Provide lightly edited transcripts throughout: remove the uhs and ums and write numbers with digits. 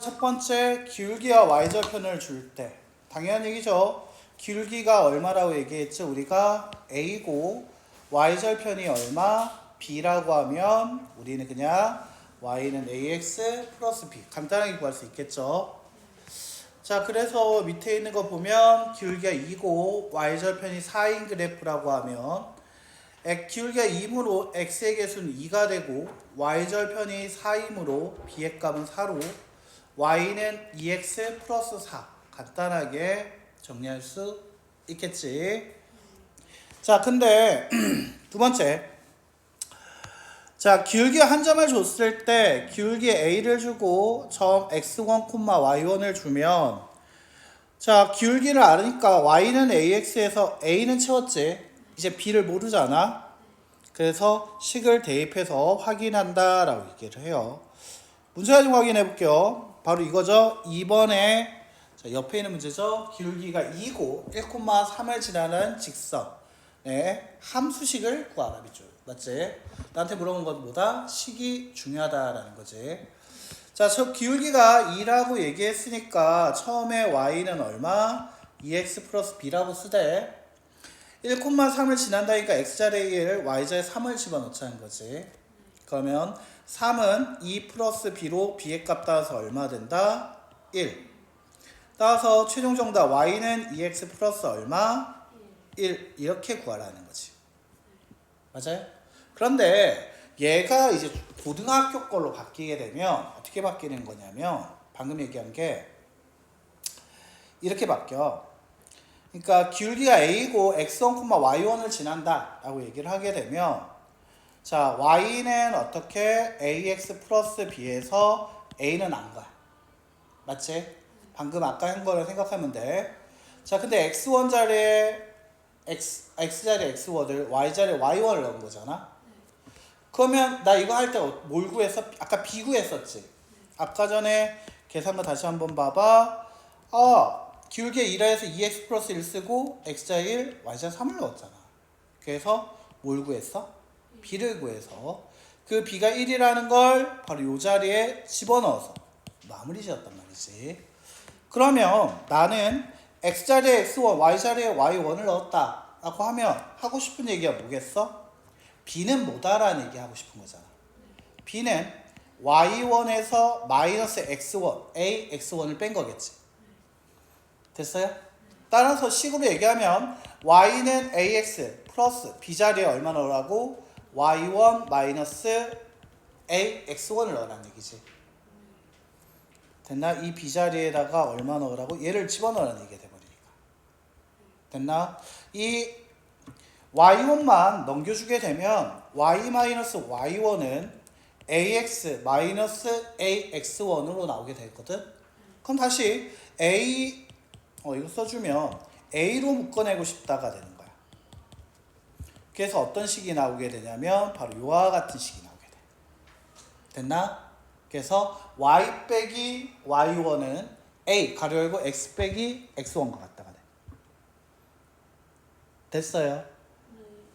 첫 번째, 기울기와 y절편을 줄 때 당연한 얘기죠. 기울기가 얼마라고 얘기했죠? 우리가 a고 y절편이 얼마? b라고 하면 우리는 그냥 y는 ax 플러스 b 간단하게 구할 수 있겠죠. 자, 그래서 밑에 있는 거 보면 기울기가 2고 y절편이 4인 그래프라고 하면 기울기가 2이므로 x의 개수는 2가 되고 y절편이 4이므로 b의 값은 4로 y는 2x 플러스 4 간단하게 정리할 수 있겠지. 자, 근데 두 번째, 자, 기울기 한 점을 줬을 때 기울기 a를 주고 점 x1, y1을 주면 자, 기울기를 알으니까 y는 ax에서 a는 채웠지. 이제 b를 모르잖아. 그래서 식을 대입해서 확인한다 라고 얘기를 해요. 문제가 좀 확인해 볼게요. 바로 이거죠. 2번에 자, 옆에 있는 문제죠. 기울기가 2고 1,3을 지나는 직선 네, 함수식을 구하라. 맞지? 나한테 물어본 건 뭐다? 식이 중요하다라는 거지. 자, 저 기울기가 2라고 얘기했으니까 처음에 y는 얼마? 2x 플러스 b라고 쓰되 1,3을 지난다니까 x자리에 1, y자리에 3을 집어넣자는 거지. 그러면 3은 2 플러스 b로 b의 값 따라서 얼마 된다? 1. 따라서 최종 정답 y는 2x 플러스 얼마? 1. 이렇게 구하라는 거지. 맞아요? 그런데 얘가 이제 고등학교 걸로 바뀌게 되면 어떻게 바뀌는 거냐면 방금 얘기한 게 이렇게 바뀌어. 그러니까 기울기가 a고 x1, y1을 지난다 라고 얘기를 하게 되면 자, y는 어떻게 ax 플러스 b에서 a는 안 가. 맞지? 방금 아까 한 거를 생각하면 돼. 자, 근데 x1 자리에 x 자리에 x1을 y 자리에 y1을 넣은 거잖아. 그러면 나 이거 할 때 뭘 구했어? 아까 b 구했었지. 아까 전에 계산만 다시 한번 봐봐. 기울기에 1에서 2x 플러스 1 쓰고 x자 1, y자 3을 넣었잖아. 그래서 뭘 구했어? b를 구해서 그 b가 1이라는 걸 바로 이 자리에 집어넣어서 마무리 지었단 말이지. 그러면 나는 x자리에 x1, y자리에 y1을 넣었다 라고 하면 하고 싶은 얘기가 뭐겠어? b는 뭐다라는 얘기 하고 싶은 거잖아. b는 y1에서 마이너스 x1, ax1을 뺀 거겠지. 됐어요? 따라서 식으로 얘기하면 y는 ax 플러스 b 자리에 얼마 넣으라고? y1 마이너스 ax1을 넣으라는 얘기지. 됐나? 이 b 자리에다가 얼마 넣으라고? 얘를 집어넣으라는 얘기가 돼버리니까. 됐나? 이 y1만 넘겨주게 되면 y 마이너스 y1은 ax 마이너스 ax1으로 나오게 되거든. 그럼 다시 a 이거 써주면 a로 묶어내고 싶다가 되는 거야. 그래서 어떤 식이 나오게 되냐면 바로 이와 같은 식이 나오게 돼. 됐나? 그래서 y 빼기 y1은 a 가로 열고 x 빼기 x1과 같다가 돼. 됐어요?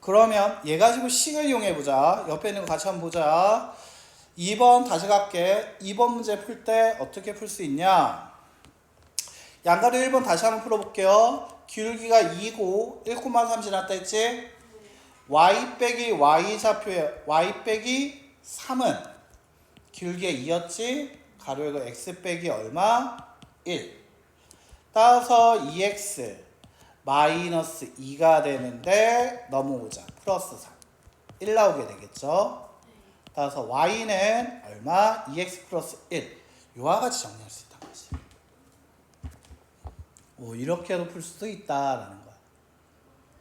그러면 얘 가지고 식을 이용해보자. 옆에 있는 거 같이 한번 보자. 2번 다시 갈게. 2번 문제 풀 때 어떻게 풀 수 있냐? 양가로 1번 다시 한번 풀어볼게요. 기울기가 2고 1,3 지났다 했지? y 빼기 y 좌표에 y 빼기 3은 기울기가 2였지? 가로 열고 x 빼기 얼마? 1. 따라서 2x 마이너스 2가 되는데 넘어오자. 플러스 3. 1 나오게 되겠죠? 따라서 y는 얼마? 2x 플러스 1. 이와 같이 정리할 수 있다는 거지. 이렇게도 풀 수도 있다라는 거야.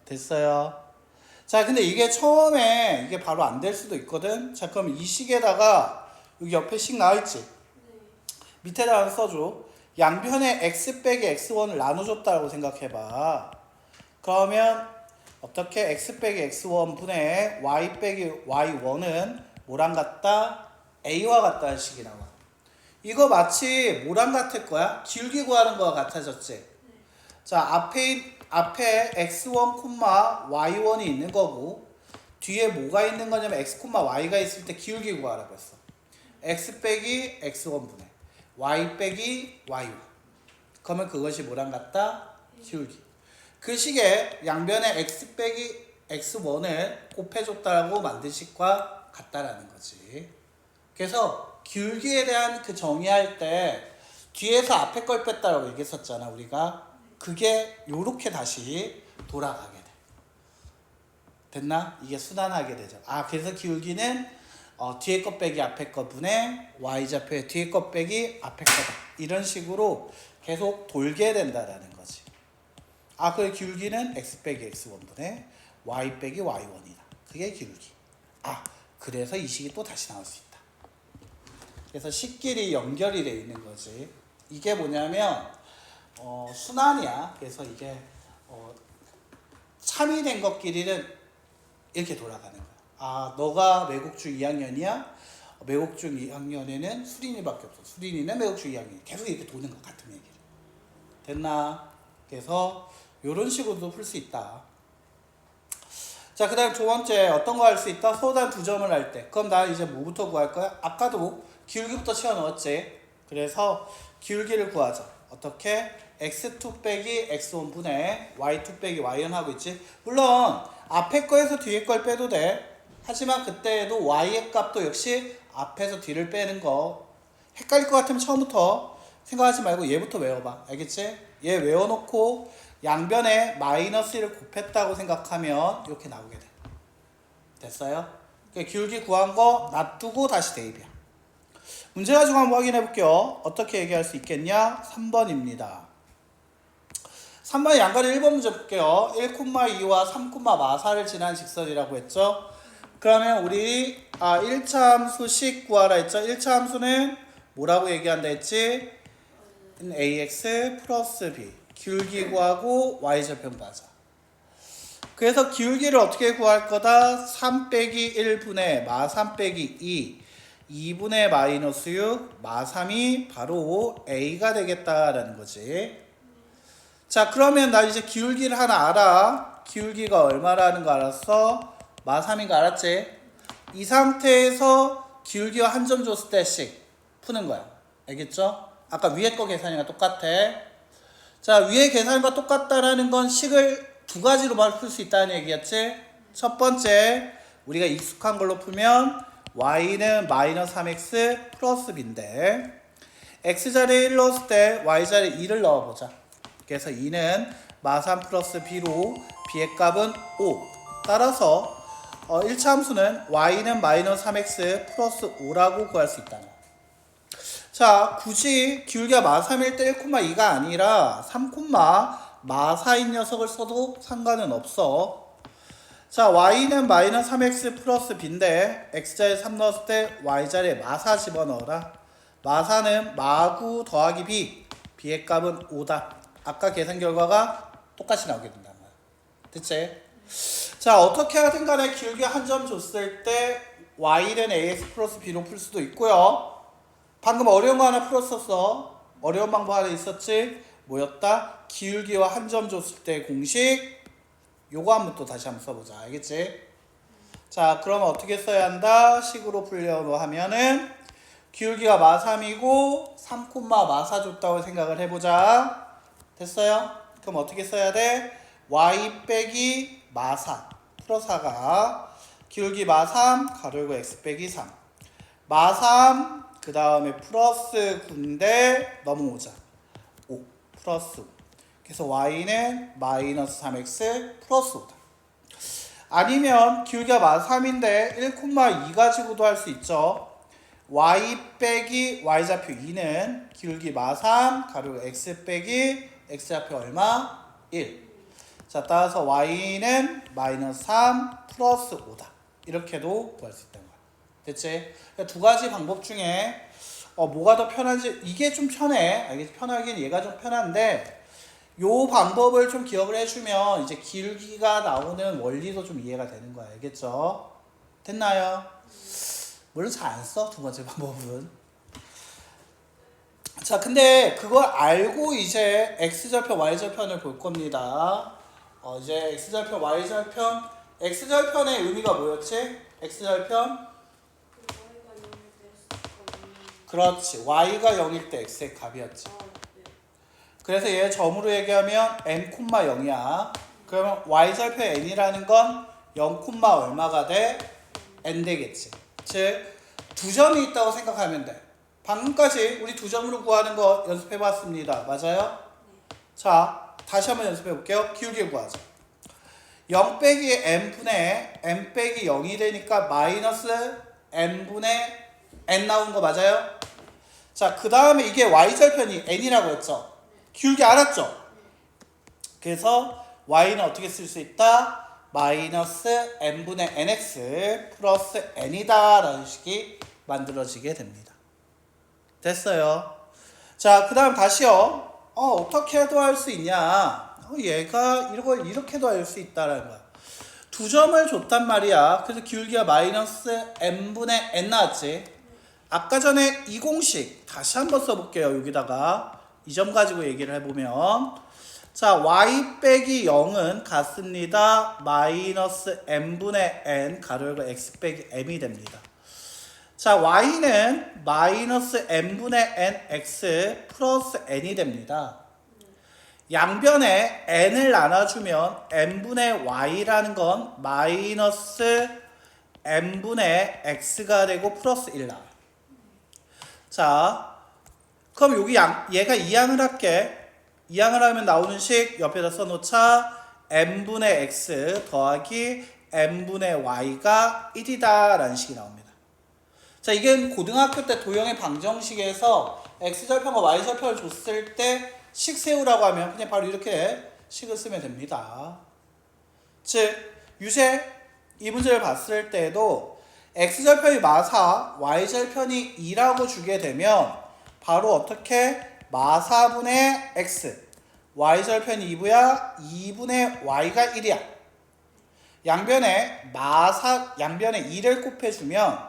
됐어요? 자, 근데 이게 처음에 이게 바로 안 될 수도 있거든. 자, 그럼 이 식에다가 여기 옆에 식 나와있지? 밑에다가 써줘. 양변에 x 빼기 x1을 나눠줬다고 생각해봐. 그러면 어떻게 x 빼기 x1 분의 y 빼기 y1은 뭐랑 같다? a와 같다는 식이 나와. 이거 마치 뭐랑 같을 거야? 기울기 구하는 거와 같아졌지? 자, 앞에 x1, y1이 있는 거고 뒤에 뭐가 있는 거냐면 x, y가 있을 때 기울기 구하라고 했어. x 빼기 x1 분의 y 빼기 y1. 그러면 그것이 뭐랑 같다? 기울기. 그 식에 양변에 x 빼기 x1을 곱해줬다라고 만든 식과 같다라는 거지. 그래서 기울기에 대한 그 정의할 때 뒤에서 앞에 걸 뺐다라고 얘기했었잖아 우리가. 그게 요렇게 다시 돌아가게 돼. 됐나? 이게 순환하게 되죠. 아, 그래서 기울기는 뒤에 것 빼기 앞에 것 분의 y좌표의 뒤에 것 빼기 앞에 거다. 이런 식으로 계속 돌게 된다라는 거지. 아, 그래 기울기는 x 빼기 x1 분의 y 빼기 y1이다. 그게 기울기. 아, 그래서 이 식이 또 다시 나올 수 있다. 그래서 식끼리 연결이 되어 있는 거지. 이게 뭐냐면 순환이야. 그래서 이게 참이된 것끼리는 이렇게 돌아가는 거야. 아, 너가 매국주 2학년이야? 매국주 2학년에는 수린이밖에 없어. 수린이는 매국주 2학년. 계속 이렇게 도는 거 같은 얘기를. 됐나? 그래서 이런 식으로도 풀 수 있다. 자, 그 다음 두 번째 어떤 거 할 수 있다? 소단 2점을 할 때. 그럼 나 이제 뭐부터 구할 거야? 아까도 기울기부터 치워 넣었지. 그래서 기울기를 구하자. 어떻게? x2 빼기 x1 분의 y2 빼기 y1 하고 있지. 물론 앞에 거에서 뒤에 걸 빼도 돼. 하지만 그때에도 y의 값도 역시 앞에서 뒤를 빼는 거. 헷갈릴 것 같으면 처음부터 생각하지 말고 얘부터 외워봐. 알겠지? 얘 외워놓고 양변에 마이너스 1을 곱했다고 생각하면 이렇게 나오게 돼. 됐어요? 그러니까 기울기 구한 거 놔두고 다시 대입이야. 문제 가지고 한번 확인해 볼게요. 어떻게 얘기할 수 있겠냐? 3번입니다. 3번의 양가리 1번 문제 볼게요. 1,2와 3,4를 지난 직선이라고 했죠. 그러면 우리 1차 함수식 구하라 했죠. 1차 함수는 뭐라고 얘기한다 했지? ax 플러스 b. 기울기 구하고 y좌표 구하자. 그래서 기울기를 어떻게 구할 거다? 3 빼기 1분의 마 3 빼기 2 2분의 마이너스 6 마 3이 바로 a가 되겠다라는 거지. 자, 그러면 나 이제 기울기를 하나 알아. 기울기가 얼마라는 거 알았어? 마 3인 거 알았지? 이 상태에서 기울기와 한 점 줬을 때씩 푸는 거야. 알겠죠? 아까 위에 거 계산이랑 똑같아. 자, 위에 계산과 똑같다라는 건 식을 두 가지로 풀 수 있다는 얘기였지? 첫 번째, 우리가 익숙한 걸로 풀면 y는 마이너스 3x 플러스 b인데 x자리에 1 넣었을 때 y자리에 2를 넣어보자. 그래서 2는 마3 플러스 b로 b의 값은 5. 따라서 1차 함수는 y는 마이너스 3x 플러스 5라고 구할 수 있다는 거야. 자, 굳이 기울기가 마3일 때 1,2가 아니라 3,마4인 녀석을 써도 상관은 없어. 자, y는 마이너스 3x 플러스 b인데 x자리에 3 넣었을 때 y자리에 마4 집어넣어라. 마4는 마9 더하기 b. b의 값은 5다. 아까 계산 결과가 똑같이 나오게 된단 말이야. 됐지? 자, 어떻게 하든 간에 기울기 한 점 줬을 때 y는 ax 플러스 b로 풀 수도 있고요. 방금 어려운 거 하나 풀었었어. 어려운 방법 하나 있었지? 뭐였다? 기울기와 한 점 줬을 때 공식. 요거 한번 또 다시 한번 써보자. 알겠지? 자, 그러면 어떻게 써야 한다? 식으로 풀려고 하면은 기울기가 마3이고 3,마4 줬다고 생각을 해보자. 됐어요? 그럼 어떻게 써야 돼? y 빼기 마4 플러스 4가 기울기 마3 가로 열고 x 빼기 3 마3 그 다음에 플러스 9인데 넘어오자. 5 플러스 5. 그래서 y는 마이너스 3x 플러스 5다. 아니면 기울기가 마3인데 1,2 가지고도 할 수 있죠. y 빼기 y좌표 2는 기울기 마3 가로 x 빼기 x좌표 얼마? 1. 자, 따라서 y는 마이너스 3 플러스 5다. 이렇게도 구할 수 있다는 거야. 됐지? 그러니까 두 가지 방법 중에 뭐가 더 편한지, 이게 좀 편해. 알겠지? 편하긴 얘가 좀 편한데 요 방법을 좀 기억을 해주면 이제 기울기가 나오는 원리도 좀 이해가 되는 거야. 알겠죠? 됐나요? 물론 잘 안 써, 두 번째 방법은. 자, 근데 그걸 알고 이제 x절편, y절편을 볼 겁니다. 이제 x절편, y절편, x절편의 의미가 뭐였지? x절편? 그렇지. y가 0일 때 x의 값이었지. 그래서 얘 점으로 얘기하면 n, 0이야. 그러면 y절표 n이라는 건 0, 얼마가 돼? n 되겠지. 즉, 두 점이 있다고 생각하면 돼. 방금까지 우리 두 점으로 구하는 거 연습해봤습니다. 맞아요? 자, 다시 한번 연습해볼게요. 기울기 구하자. 0 빼기 n분의 n 빼기 0이 되니까 마이너스 n분의 n 나온 거 맞아요? 자, 그 다음에 이게 y절편이 n이라고 했죠? 기울기 알았죠? 그래서 y는 어떻게 쓸 수 있다? 마이너스 n분의 nx 플러스 n이다 라는 식이 만들어지게 됩니다. 됐어요. 자, 그 다음 다시요. 어떻게 해도 할 수 있냐? 얘가 이걸 이렇게도 할 수 있다라는 거야. 두 점을 줬단 말이야. 그래서 기울기가 마이너스 n분의 n 나왔지. 아까 전에 이 공식 다시 한번 써볼게요. 여기다가 이 점 가지고 얘기를 해보면, 자, y 빼기 0은 같습니다. 마이너스 n분의 n 가로 열고 x 빼기 m이 됩니다. 자, y는 마이너스 n분의 nx 플러스 n이 됩니다. 양변에 n을 나눠주면 n분의 y라는 건 마이너스 n분의 x가 되고 플러스 1 나와요. 자, 그럼 여기 얘가 이항을 할게. 이항을 하면 나오는 식 옆에다 써놓자. n분의 x 더하기 n분의 y가 1이다 라는 식이 나옵니다. 자, 이게 고등학교 때 도형의 방정식에서 x절편과 y절편을 줬을 때 식 세우라고 하면 그냥 바로 이렇게 식을 쓰면 됩니다. 즉, 유세 이 문제를 봤을 때에도 x절편이 마사, y절편이 2라고 주게 되면 바로 어떻게? 마사분의 x, y절편이 2부야, 2분의 y가 1이야. 양변에 2를 곱해주면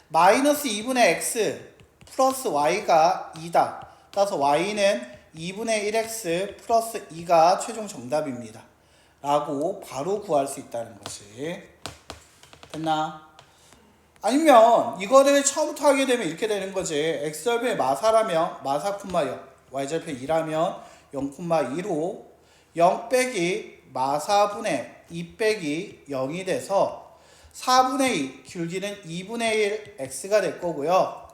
마이너스 2분의 x 플러스 y가 2다. 따라서 y는 2분의 1x 플러스 2가 최종 정답입니다. 라고 바로 구할 수 있다는 것이. 됐나? 아니면 이거를 처음부터 하게 되면 이렇게 되는 거지. x절편이 마사라면 마사, 0, y절편 2라면 0, 2로 0 빼기 마사분의 2 빼기 0이 돼서 4분의 2, 기울기는 2분의 1 x가 될 거고요.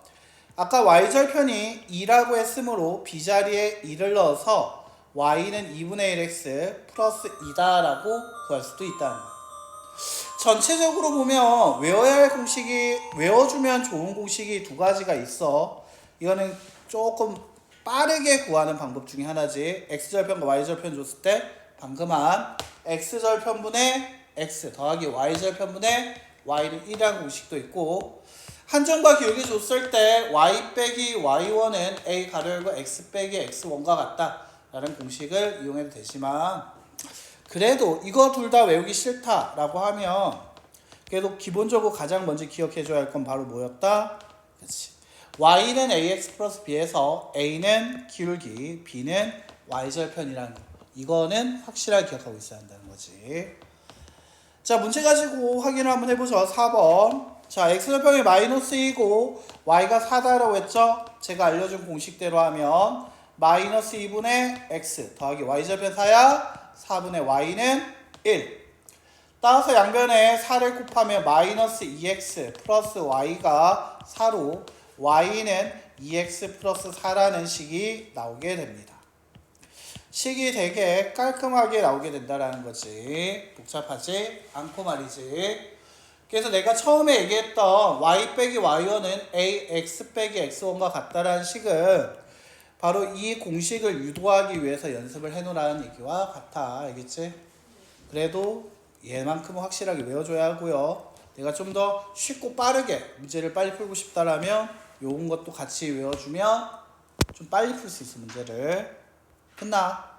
아까 y절편이 2라고 했으므로 b자리에 2를 넣어서 y는 2분의 1 x 플러스 2다 라고 구할 수도 있다는 거예요. 전체적으로 보면 외워야 할 공식이, 외워주면 좋은 공식이 두 가지가 있어. 이거는 조금 빠르게 구하는 방법 중에 하나지. x절편과 y절편 줬을 때 방금 한 x절편분의 x 더하기 y절편분의 y는 1이라는 공식도 있고, 한점과 기울기 줬을 때 y 빼기 y1은 a 가로 열고 x 빼기 x1과 같다 라는 공식을 이용해도 되지만, 그래도 이거 둘 다 외우기 싫다라고 하면 그래도 기본적으로 가장 먼저 기억해줘야 할 건 바로 뭐였다? 그렇지. y는 ax 플러스 b에서 a는 기울기, b는 y절편이라는 거. 이거는 확실하게 기억하고 있어야 한다는 거지. 자, 문제 가지고 확인을 한번 해보죠. 4번. 자, x절편이 마이너스 2고 y가 4다라고 했죠? 제가 알려준 공식대로 하면 마이너스 2분의 x 더하기 y절편 4야. 4분의 y는 1. 따라서 양변에 4를 곱하면 마이너스 2x 플러스 y가 4로 y는 2x 플러스 4라는 식이 나오게 됩니다. 식이 되게 깔끔하게 나오게 된다는 거지. 복잡하지 않고 말이지. 그래서 내가 처음에 얘기했던 y 빼기 y1은 ax 빼기 x1과 같다라는 식은 바로 이 공식을 유도하기 위해서 연습을 해놓으라는 얘기와 같아. 알겠지? 그래도 얘만큼은 확실하게 외워줘야 하고요. 내가 좀 더 쉽고 빠르게 문제를 빨리 풀고 싶다라면 요런 것도 같이 외워주면 좀 빨리 풀 수 있어, 문제를. 끝나.